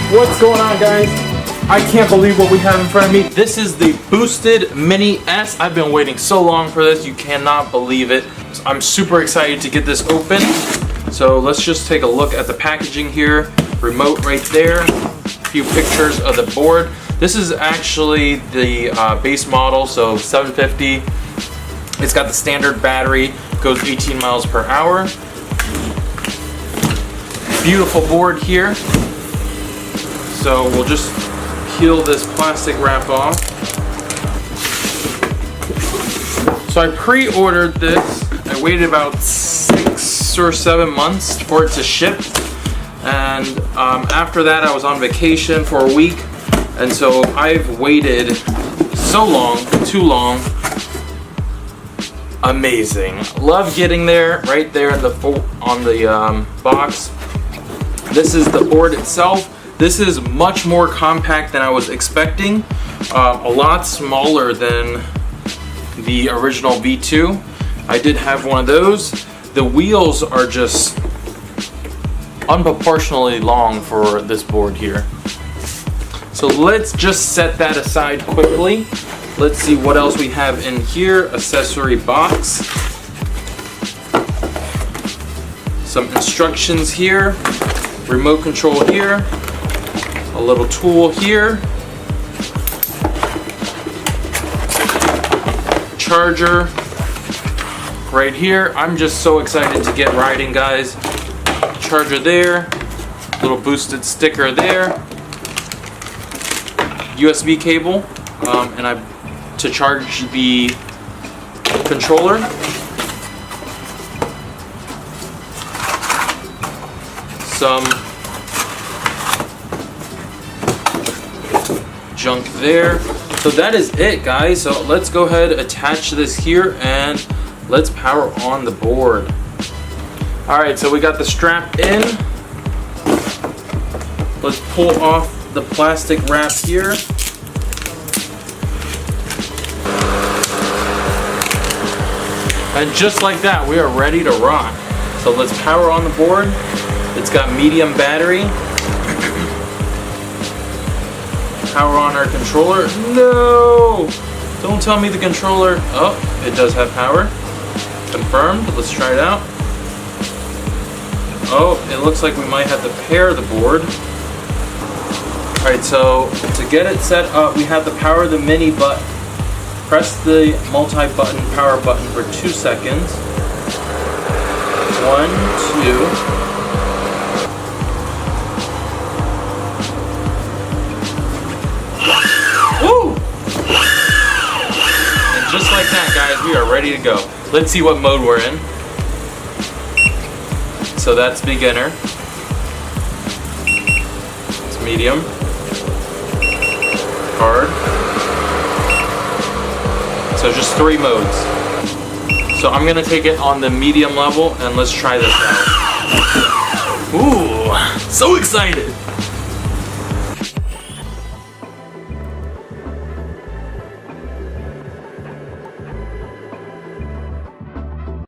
What's going on, guys? I can't believe what we have in front of me. This is the Boosted Mini S. I've been waiting so long for this, you cannot believe it. I'm super excited to get this open. So let's just take a look at the packaging here. Remote right there. A few pictures of the board. This is actually the base model, so 750. It's got the standard battery, goes 18 miles per hour. Beautiful board here. So we'll just peel this plastic wrap off. So I pre-ordered this. I waited about 6 or 7 months for it to ship. And after that I was on vacation for a week. And so I've waited so long, too long. Amazing. Love getting there, right there in the on the box. This is the board itself. This is much more compact than I was expecting. A lot smaller than the original V2. I did have one of those. The wheels are just unproportionally long for this board here. So let's just set that aside quickly. Let's see what else we have in here. Accessory box. Some instructions here. Remote control here. A little tool here. Charger right here. I'm just so excited to get riding, guys. Charger there. Little boosted sticker there. USB cable. And to charge the controller. Some junk there. So that is it, guys. So let's go ahead, attach this here, and let's power on the board. All right, so we got the strap in. Let's pull off the plastic wrap here. And just like that, we are ready to rock. So let's power on the board. It's got medium battery. Power on our controller. No! Don't tell me the controller. Oh, it does have power. Confirmed. Let's try it out. Oh, it looks like we might have to pair the board. Alright, so to get it set up, we have to power the mini button. Press the multi-button power button for 2 seconds. 1, 2. Woo! And just like that, guys, we are ready to go. Let's see what mode we're in. So that's beginner. It's medium. Hard. So just 3 modes. So I'm gonna take it on the medium level and let's try this out. Ooh, so excited!